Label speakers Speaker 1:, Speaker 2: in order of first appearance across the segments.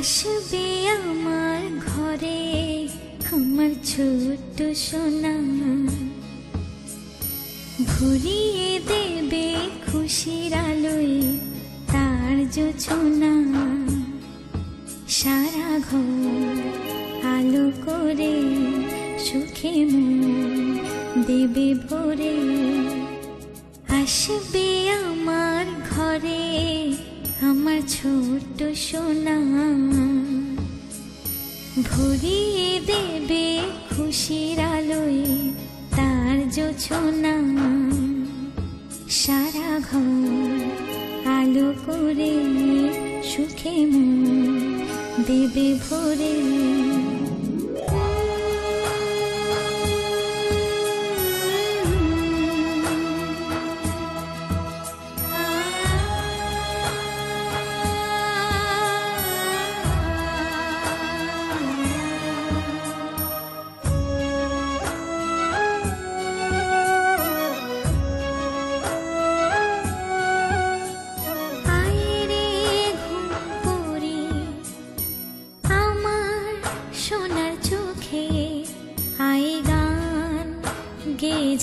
Speaker 1: আসবে আমার ঘরে আমার ছোট্ট সোনা, ভরিয়ে দেবে খুশির আলোয় তার জোছনা। সারা ঘর আলো করে সুখে মন দেবে ভরে। আসবে আমার ঘরে আমার ছোট্ট সোনা, ভরিয়ে দেবে খুশির আলোয় তার জোছনা। সারা ঘর আলো করে সুখে মন দেবে ভরে।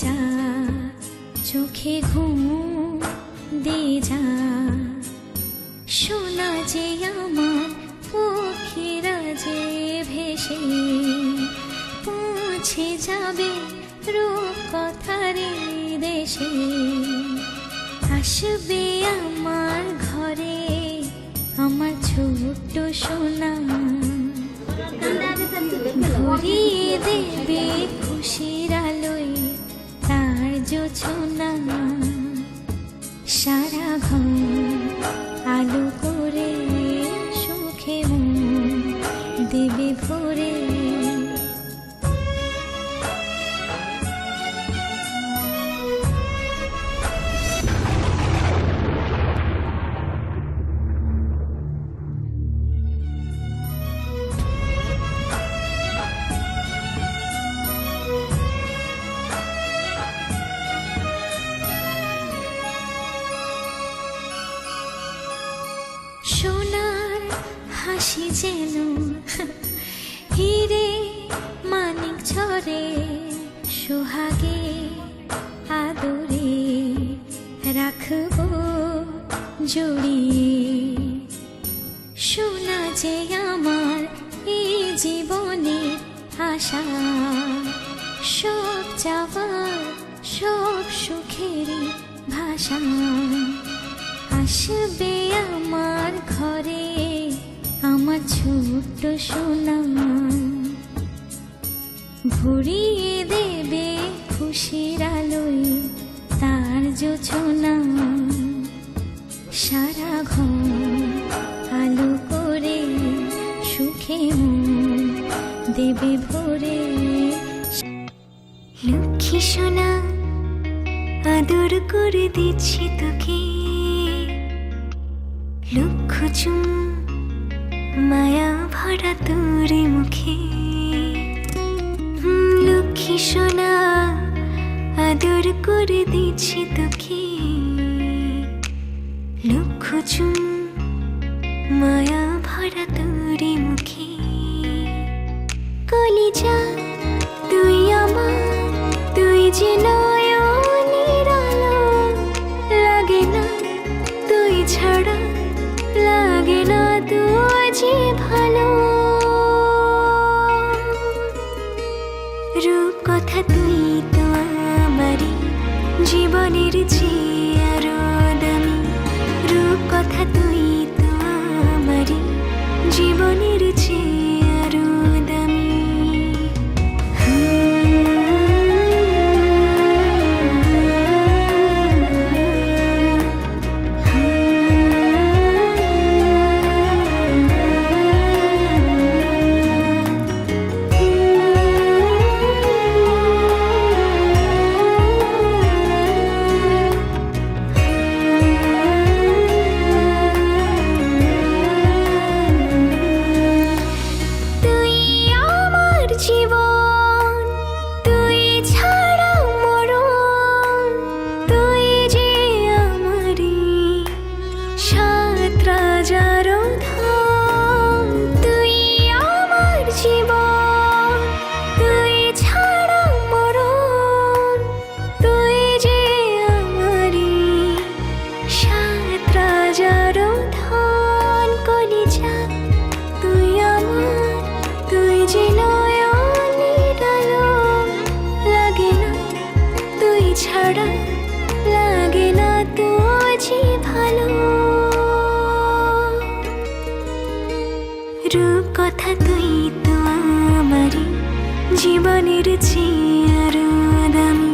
Speaker 1: যা চোখে ঘুম দে যা, শোনা যে আমার পক্ষীরা যে ভেসে পৌঁছে যাবে রূপকথার দেশে। আসবে আমার ঘরে আমার ছোট্ট সোনা, ভরিয়ে দেবে খুশির আলোয় তার জোছনা। সারা ঘর আলো করে সুখে মন দেবে ভরে। সোনার হাসি যেন হিরে মানিক ঝরে, সোহাগে আদরে রাখবো জড়িয়ে। সোনা যে আমার এই জীবনের আশা, সব চাওয়ার সব সুখেরই ভাষা। আসবে আমার ঘরে আমার ছোট্ট সোনা, ভরিয়ে দেবে খুশির আলোয় তার জোছনা। সারা ঘর আলো করে সুখে মন দেবে ভরে। লক্ষ্মী সোনা আদর করে দিচ্ছি তোকে, লক্ষ চুম মায়া ভরা তোর মুখে। লক্ষ্মী সোনা আদর করে দিচ্ছি তোকে, লক্ষ চুম মায়া ভরা তোর মুখে। কলিজা তুই আমার, তুই যে নয়নের আলো, লাগে না তুই ছাড়া, লাগে না তো যে ভালো। রূপ কথা তুই তো আমারই জীবনের চেয়ে আরো দামি। রূপ কথা তুই তো আমারই রূপ কথা তুই তো আমারই জীবনের চেয়ে আরো দামি।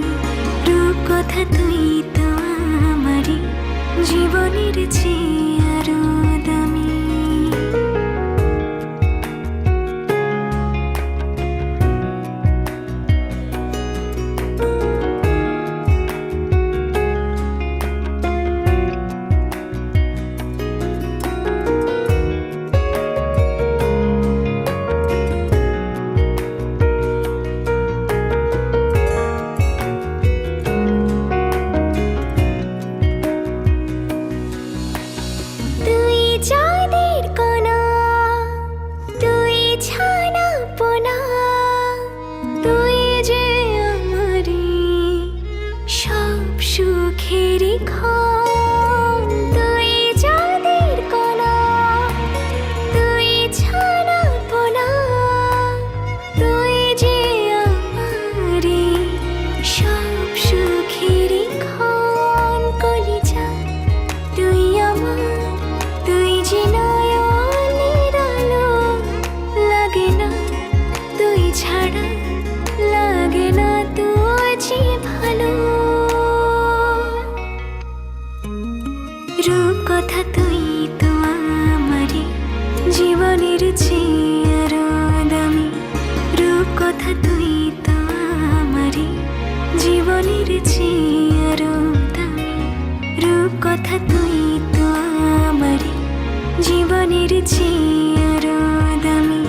Speaker 1: রূপ কথা তুই তো আমারই জীবনের চেয়ে আরো দামি। তুই চাঁদের কোনা, তুই ছানা পোনা, তুই যে আমারই সব সুখেরই ক্ষণ। তুই চাঁদের কোনা, তুই ছানা পোনা, তুই যে আমারই সব সুখেরই ক্ষণ। কলিজা তুই আমার, তুই যে নয়নের আলো, লাগে না তুই ছাড়া, লাগে না তুই যে ভালো। রূপ কথা তুই তো আমারই জীবনের চেয়ে আরো দামি। রূপ কথা তুই তো আমারই জীবনের চেয়ে আরো দামি। রূপ কথা তুই তো আমারই জীবনের চেয়ে আরো দামি।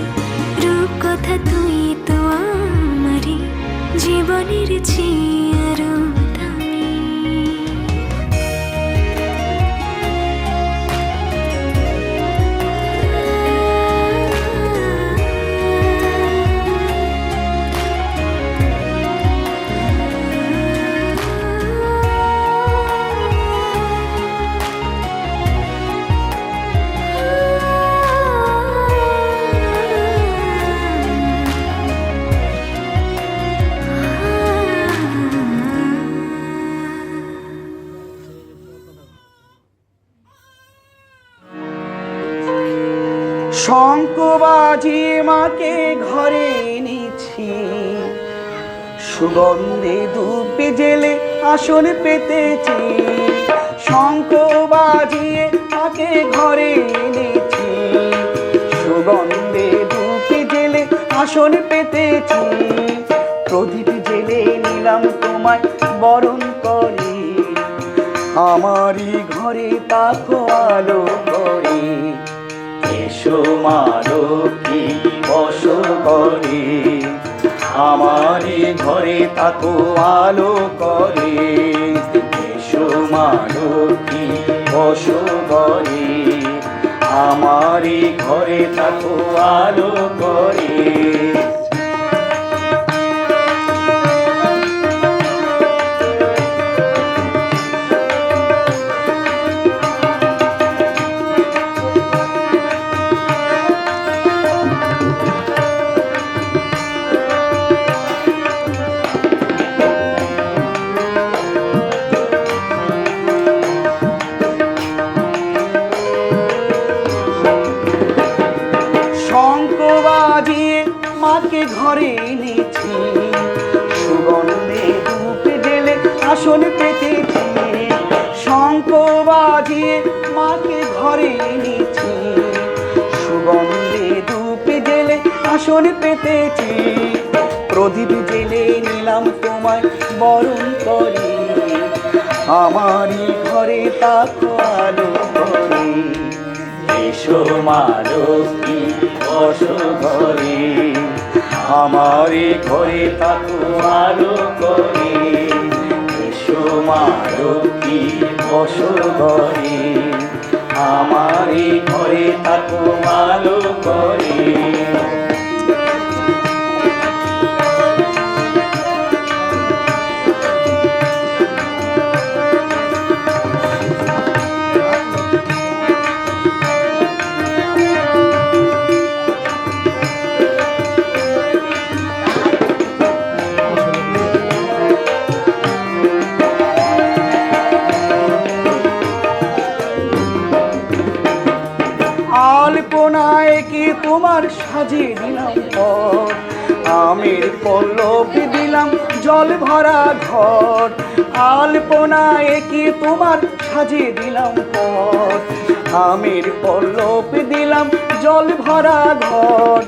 Speaker 1: রূপ কথা তুই তো আমারই জীবনের চেয়ে আরো দামি।
Speaker 2: শঙ্খ বাজিয়ে মাকে ঘরে এনেছি, সুগন্ধে ধূপ জেলে আসন পেতেছি। শঙ্খ বাজিয়ে মাকে ঘরে এনেছি, সুগন্ধে ধূপ জেলে আসন পেতেছি। প্রদীপ জেলে নিলাম তোমায় বরণ করে, আমারই ঘরে তাকো আলো করে। এসো মা লক্ষ্মী বসো করে, আমারই ঘরে তাকো আলো করে। এসো মা লক্ষ্মী বসো করে, আমারই ঘরে তাকো আলো করে। মাকে ঘরে এনেছি, সুগন্ধে ধূপ জেলে আসন পেতেছি। শঙ্খ বাজিয়ে মাকে ঘরে এনেছি, সুগন্ধে ধূপ জেলে আসন পেতেছি। প্রদীপ জেলে নিলাম তোমায় বরণ করে, আমারই ঘরে তাকো আলো করে। এসো মা লক্ষ্মী বসো ঘরে, আমারই ঘরে তাকো আলো করে। এসো মা লক্ষ্মী বসো ঘরে, আমারই ঘরে তাকো আলো করে। আলপনায় একে তোমার সাজিয়ে দিলাম পথ, আমের পল্লব দিলাম জল ভরা ঘর, আলপনা একে তোমার সাজিয়ে দিলাম পথ, আমের পল্লব দিলাম জল ভরা ঘর,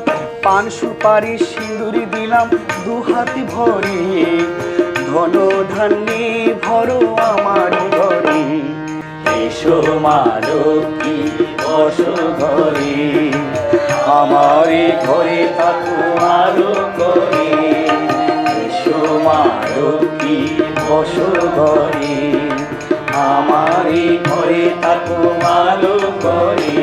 Speaker 2: পান সুপারি সিঁদুর দিলাম দুহাতি ভরে, ধন ধান্যে ভরো আমার ঘরে। এসো মা লক্ষ্মী বসো ঘরে, আমার ঘরে থাকো আলো করে। এসো মা লক্ষ্মী বসো ঘরে, আমার ঘরে থাকো আলো করে।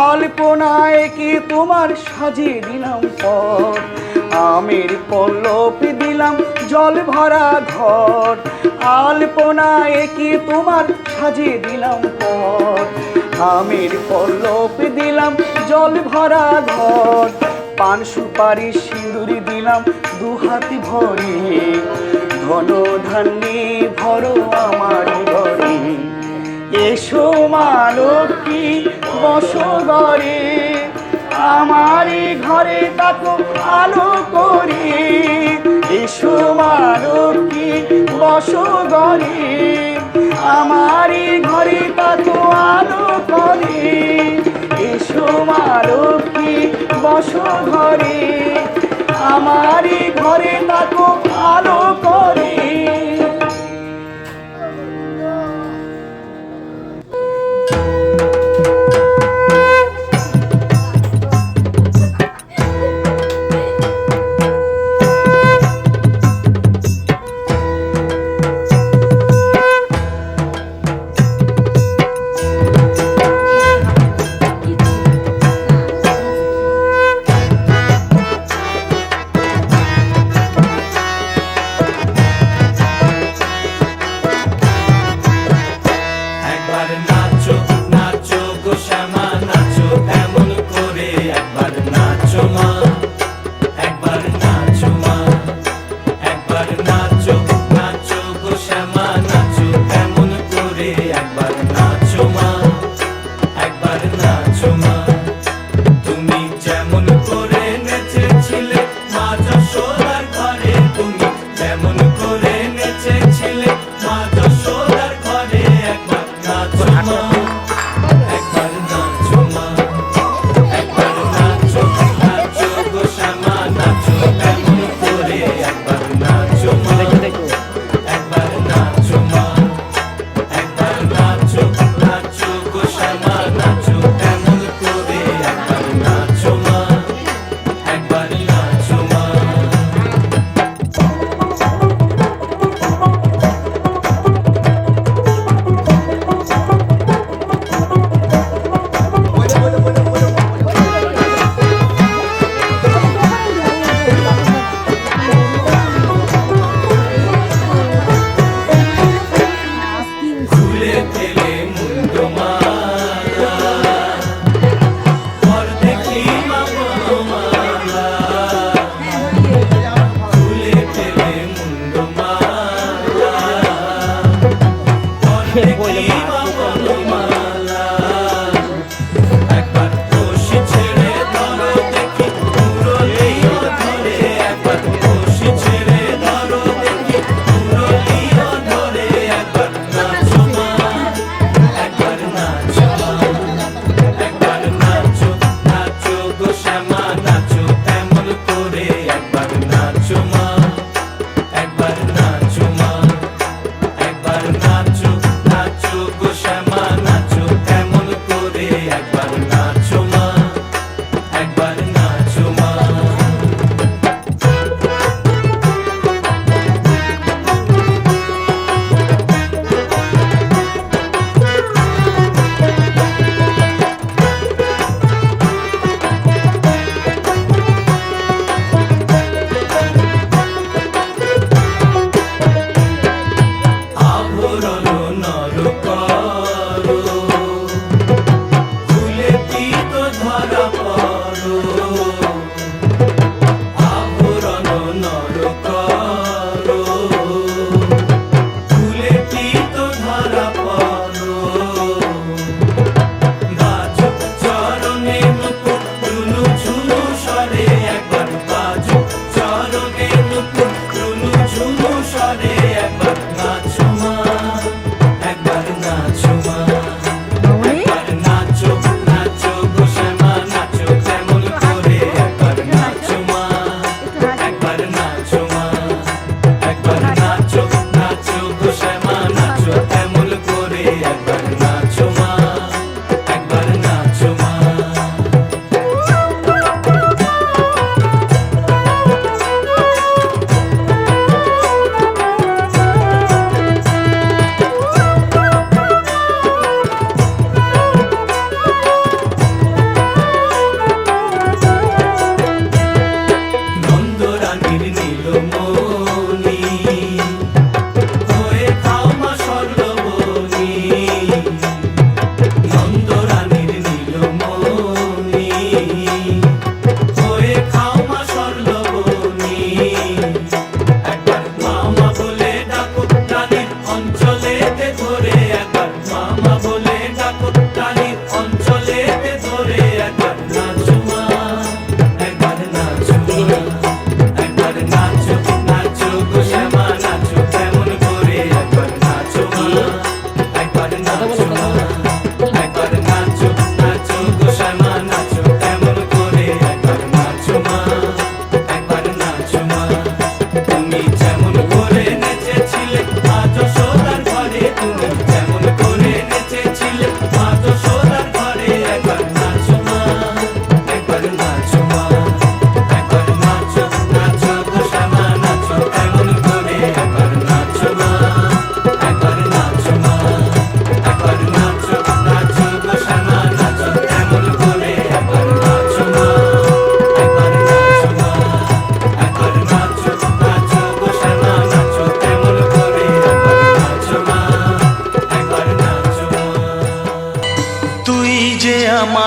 Speaker 2: আলপনায় কি তোমার সাজিয়ে দিলাম পথ, আমের পল্লব দিলাম জল ভরা ঘর, আলপনায় কি তোমার সাজিয়ে দিলাম পথ, আমের পল্লব দিলাম জল ভরা ঘর, পান সুপারি সিঁদুর দিলাম দুহাতি ভরে, ধন ধান্যে ভরো আমার ঘরে। এসো মা লক্ষ্মী বসো ঘরে, আমার ঘরে তাকো আলো করে। এসো মা লক্ষ্মী বসো ঘরে, আমার ঘরে তাকো আলো করে। এসো মা লক্ষ্মী বসো ঘরে, আমার ঘরে তাকো আলো করে।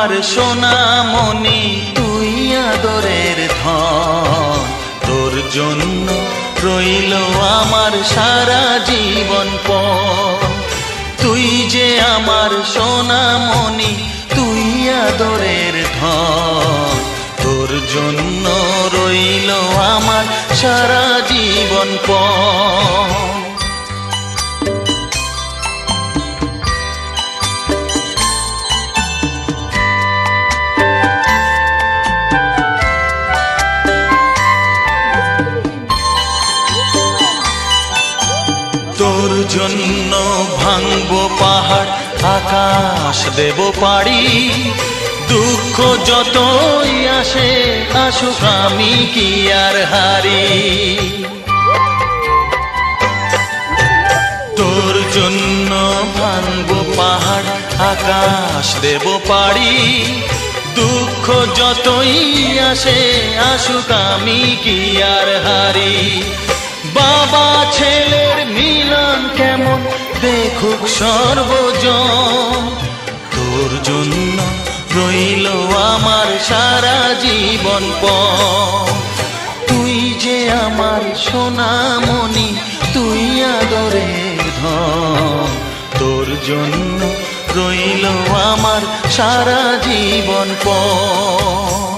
Speaker 3: আমার সোনামণি তুই আদরের ধন, তোর জন্য রইল আমার সারা জীবন পণ। তুই যে আমার সোনামণি তুই আদরের ধন, তোর জন্য রইল আমার সারা জীবন পণ। তোর জন্য ভাঙবো পাহাড় আকাশ দেব পাড়ি, দুঃখ যতই আসে আসুক আমি কি আর হারি। তোর জন্য ভাঙবো পাহাড় আকাশ দেব পাড়ি, দুঃখ যতই আসে আসুক আমি কি আর হারি। বাবা ছেলের মিলন কেমন দেখুক সর্বজন, তোর জন্য রইল আমার সারা জীবন পণ। তুই যে আমার সোনামণি তুই আদরের ধন, তোর জন্য রইল আমার সারা জীবন পণ।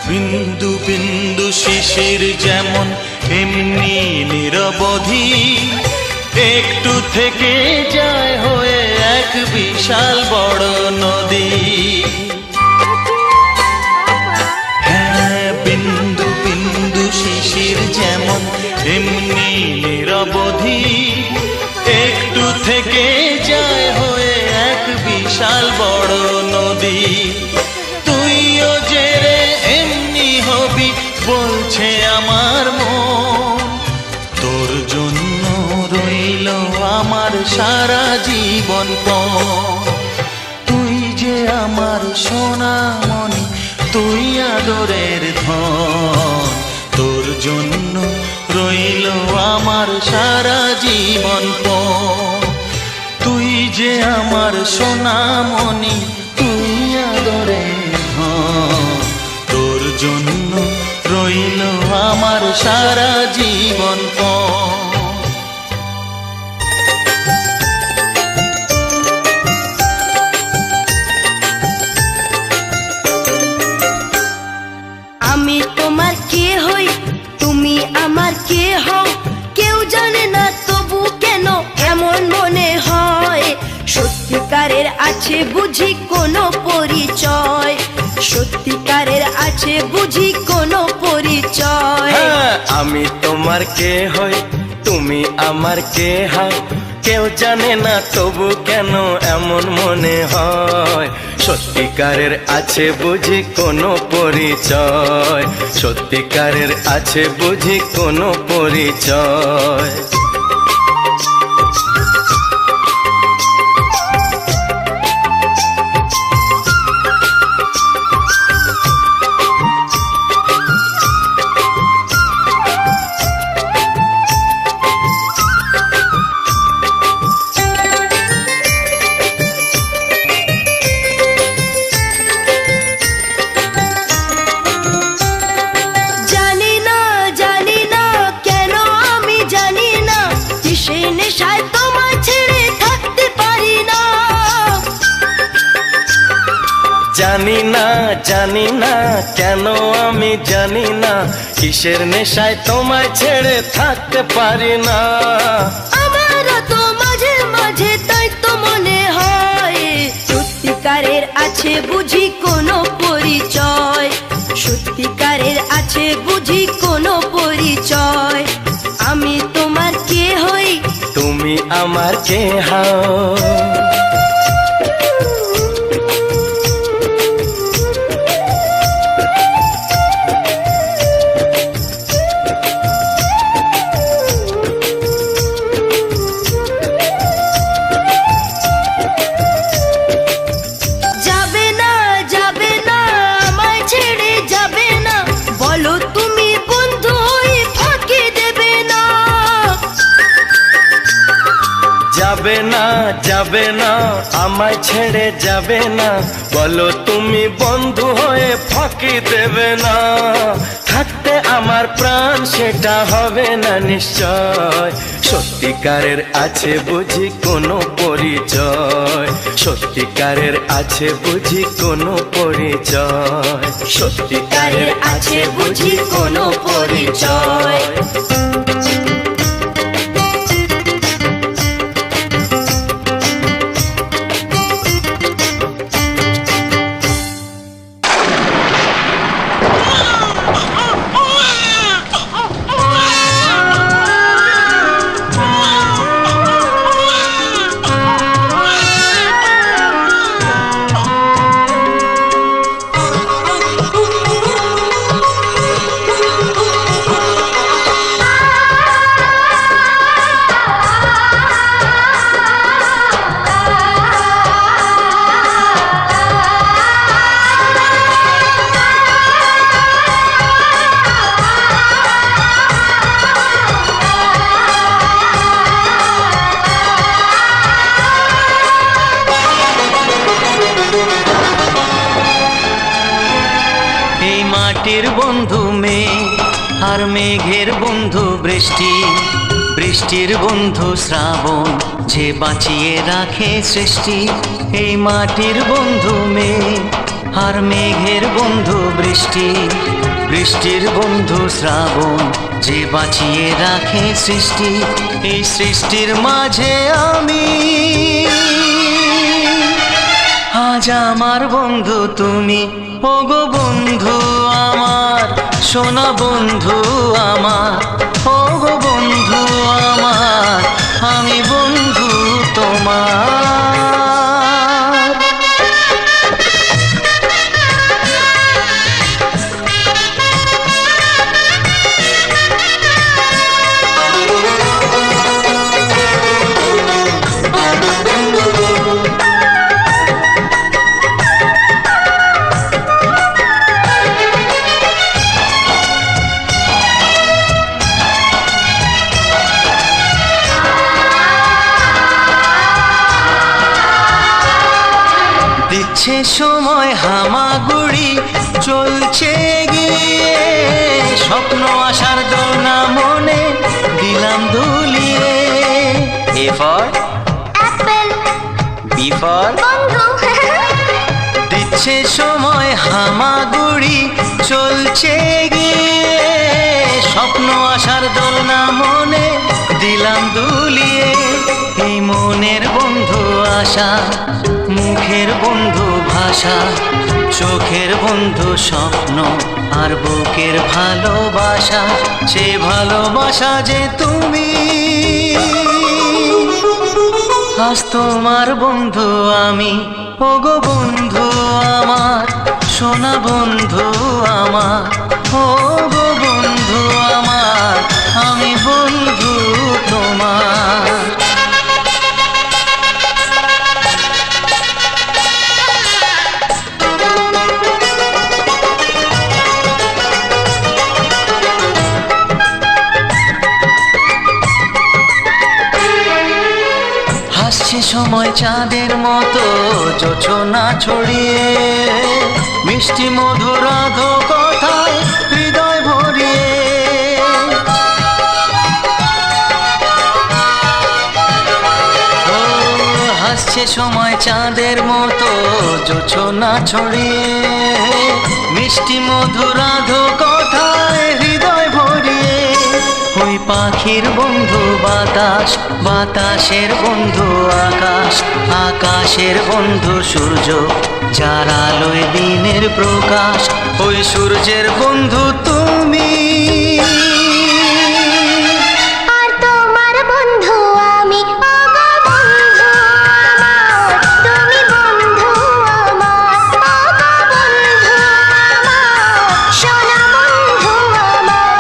Speaker 3: বিন্দু বিন্দু শিশির যেমন এমনি নিরবধি, একটু থেকে যায় হয়ে এক বিশাল বড় নদী। হ্যাঁ, বিন্দু বিন্দু শিশির যেমন এমনি নিরবধি, একটু থেকে যায় হয়ে এক বিশাল বড় নদী। তুইও যে রে এমনি হবি বলছে আমার মন, তোর জন্য রইল আমার সারা জীবন পণ। তুই যে আমার সোনামণি তুই আদরের ধন, তোর জন্য রইল আমার সারা জীবন পণ। তুই যে আমার সোনামণি তুই আদরের ধন, তোর জন্য রইল আমার সারা জীবন পণ।
Speaker 4: আমি তোমার কে হই তুমি আমার কে হও, কেউ জানে না তবু কেন এমন মনে হয়। সত্যিকারের আছে বুঝি কোনো পরিচয়, সত্যিকারের আছে বুঝি কোনো পরিচয়।
Speaker 5: হ্যাঁ, আমি তোমার কে হই তুমি আমার কে হও, কেউ জানে না তবু কেন এমন মনে হয়। সত্যিকারের আছে বুঝি কোনো পরিচয়, সত্যিকারের আছে বুঝি কোনো পরিচয়। জানি না জানি না কেন আমি জানি না, কিসের নেশায় তোমায় ছেড়ে থাকতে পারি না।
Speaker 4: আমারও তো মাঝে মাঝে তাই তো মনে হয়, সত্যিকারের আছে বুঝি কোনো পরিচয়, সত্যিকারের আছে বুঝি কোনো পরিচয়। আমি তোমার কে হই
Speaker 5: তুমি আমার কে হও। যাবে না যাবে না আমায় ছেড়ে যাবে না, বলো তুমি বন্ধু হয়ে ফাঁকি দেবে না। থাকতে আমার প্রাণ সেটা হবে না নিশ্চয়, সত্যিকারের আছে বুঝি কোনো পরিচয়, সত্যিকারের আছে বুঝি কোনো পরিচয়, সত্যিকারের আছে বুঝি কোনো পরিচয়।
Speaker 3: মাটির বন্ধু মেঘ আর মেঘের বন্ধু বৃষ্টি, বৃষ্টির বন্ধু শ্রাবণ যে বাঁচিয়ে রাখে সৃষ্টি। এই মাটির বন্ধু মেঘ আর মেঘের বন্ধু বৃষ্টি, বৃষ্টির বন্ধু শ্রাবণ যে বাঁচিয়ে রাখে সৃষ্টি। এই সৃষ্টির মাঝে আমি, আজ আমার বন্ধু তুমি, ওগো বন্ধু আমার, সোনা বন্ধু আমার, ওগো বন্ধু আমার, আমি বন্ধু তোমার। দিচ্ছে সময় হামাগুড়ি চলছে গিয়ে, স্বপ্ন আসার দোলনা মনে দিলাম দুলিয়ে। A for
Speaker 1: apple,
Speaker 3: B for
Speaker 1: বন্ধু।
Speaker 3: দিচ্ছে সময় হামাগুড়ি চলছে গিয়ে, স্বপ্ন আসার দোলনা মনে দিলাম দুলিয়ে। এই মনের বন্ধু আশা, মুখের বন্ধু ভাষা, চোখের বন্ধু স্বপ্ন আর বুকের ভালোবাসা, সে ভালোবাসা যে তুমি, আজ তোমার বন্ধু আমি, ওগো বন্ধু আমার, সোনা বন্ধু আমার, ওগো বন্ধু আমার, আমি বন্ধু তোমার। হাসছে সময় চাঁদের মতো জোছনা ছড়িয়ে, মিষ্টি মধুর আধো কথায় হৃদয় ভরিয়ে। ও হাসছে সময় চাঁদের মতো জোছনা ছড়িয়ে, মিষ্টি মধুর আধো কথায় হৃদয় ভরিয়ে। ওই পাখির বন্ধু বাতাস, বাতাসের বন্ধু আকাশ, আকাশের বন্ধু সূর্য, যার আলোয় দিনের প্রকাশ। ওই সূর্যের বন্ধু তুমি,
Speaker 1: আর তোমার বন্ধু আমি, ওগো বন্ধু আমার, তুমি বন্ধু আমার, ওগো বন্ধু আমার, সোনা বন্ধু আমার।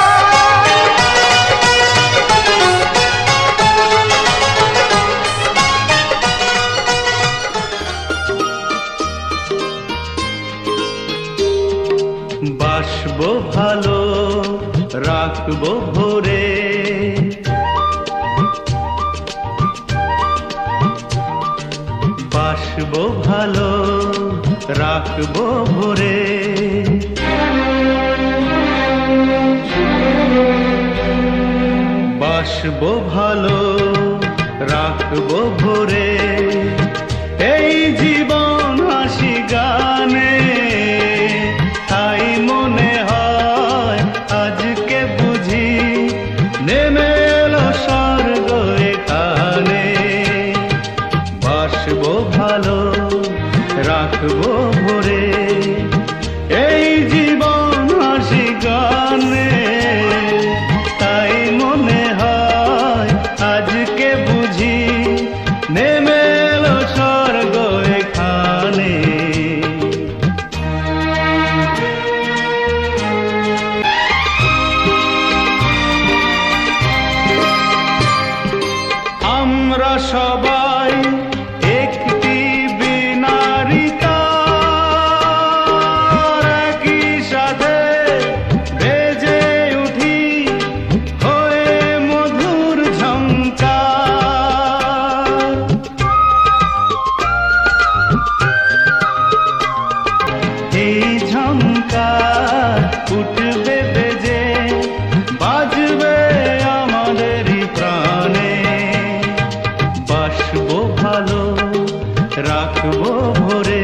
Speaker 2: বাসবো ভালো, রাখবো ভোরে, বাসবো ভালো রাখবো ভরে, বাসবো ভালো রাখবো ভরে, এই জীবন হাসি গানে। তাই মনে হয় আজকে বুঝি নেমে এলো স্বর্গ এখানে। বাসবো ভালো রাখবো ভরে, এই জীবন হাসি গানে। তাই মনে হয় আজকে বুঝি নেমে এলো স্বর্গ এখানে। আমরা সবাই একটি বিনারী তার, একই সাথে বেজে উঠি হয়ে মধুর ঝংকার। এই ঝংকার উঠবে বেজে, বাজবে আমাদেরই প্রাণে। বাসবো ভালো রাখবো ভরে,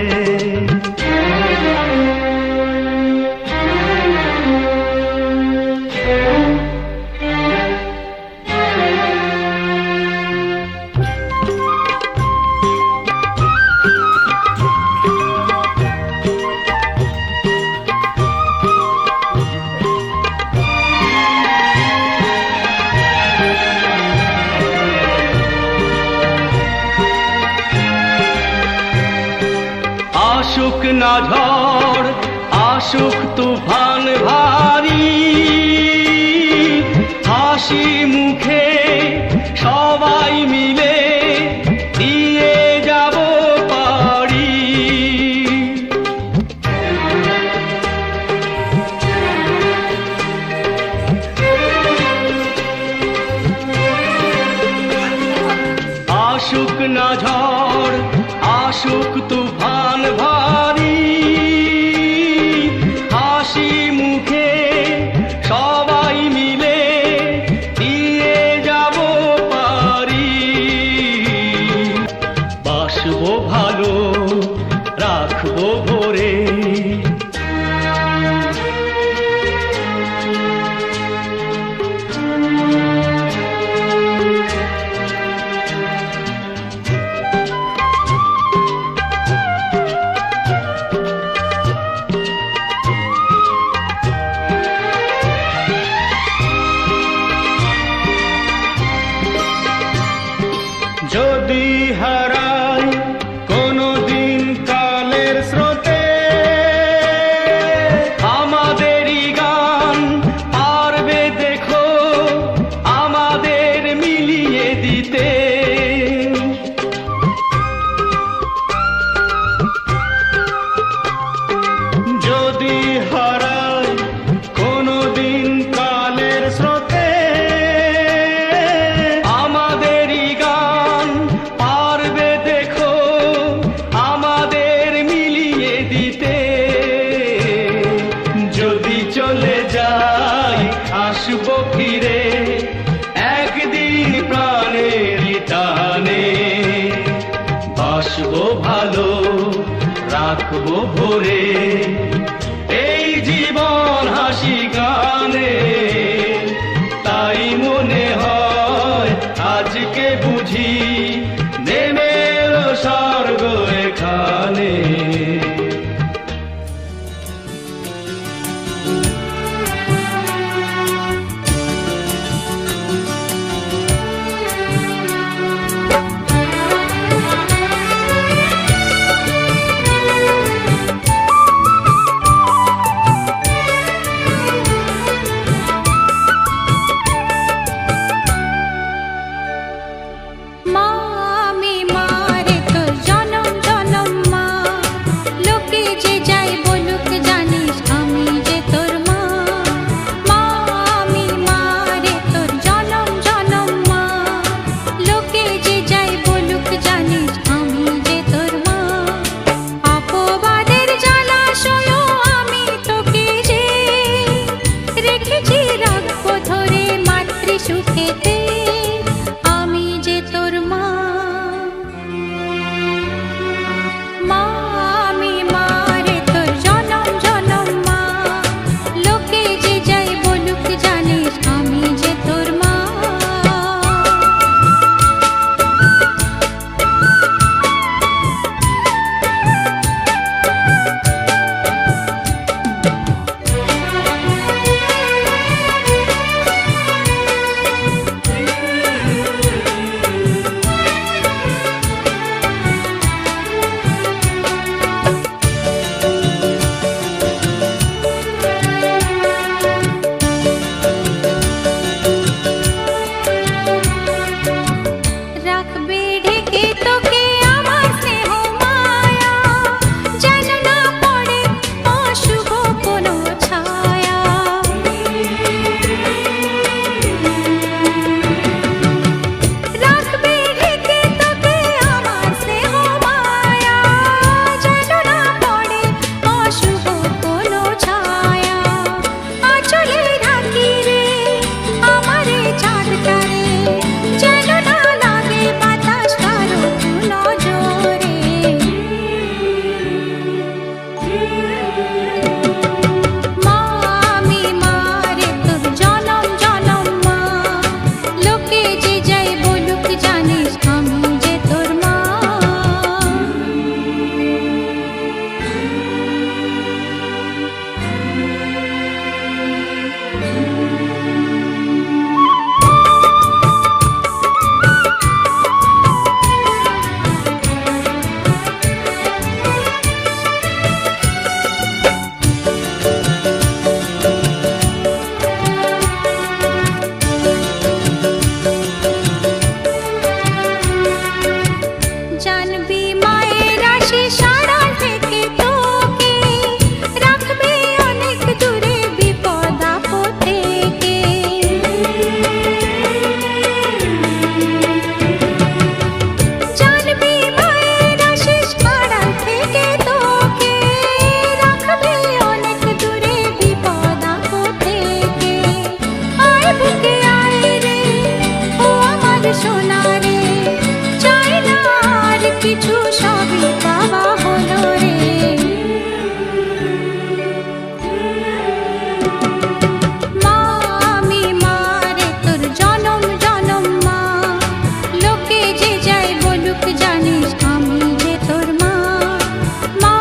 Speaker 2: আসুক না ঝড় আসুক তুফান ভারী, হাসি মুখে সবাই মিলে দিয়ে যাব পারি। আসুক না ঝড় আসুক তুফান ভারী, হাসি মুখে সবাই মিলে দিয়ে যাব পারি। বাসবো ভালো রাখবো ভরে, যদি হারাই কোনো দিন কালের স্রোতে, আমাদেরই গান পারবে দেখো আমাদের মিলিয়ে দিতে। যদি হারাই কোনো দিন কালের স্রোতে, আমাদেরই গান পারবে দেখো আমাদের মিলিয়ে দিতে। যদি চলে যাই আসবো ফিরে একদিন প্রাণের টানে। বাসবো ভালো রাখবো ভরে, এই জীবন হাসি গানে। তাই মনে হয় আজকে বুঝি নেমে এলো স্বর্গ এখানে।
Speaker 1: মা আমি মারে তোর জনম জনম মা, লোকে যে যাই বলুক জানিস আমি যে তোর মা। মা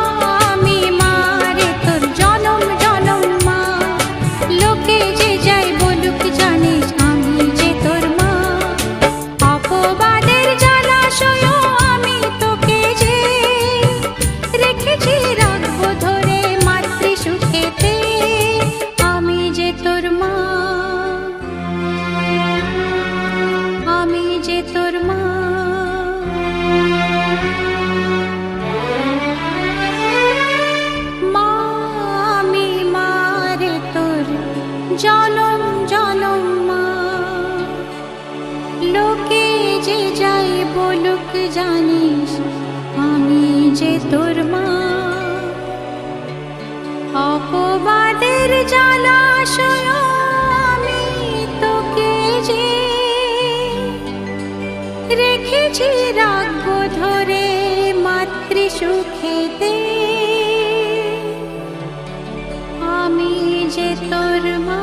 Speaker 1: আমি মারে তোর জনম জনম মা, লোকে যে যাই বলুক জানিস আমি যে তোর মা। অপবাদের জলাশয় আমি তোকে যে রেখেছি রাখবো ধরে মাতৃ সুখেতে, আমি যে তোর মা, আমি যে তোর মা। মা আমি মারে তোর জনম জনম মা, লোকে যে যাই বলুক জানিস আমি যে তোর মা। অপবাদের জলাশয় আমি তোকে যে রেখেছি রাখবো ধরে মাতৃ সুখেতে, আমি যে তোর মা।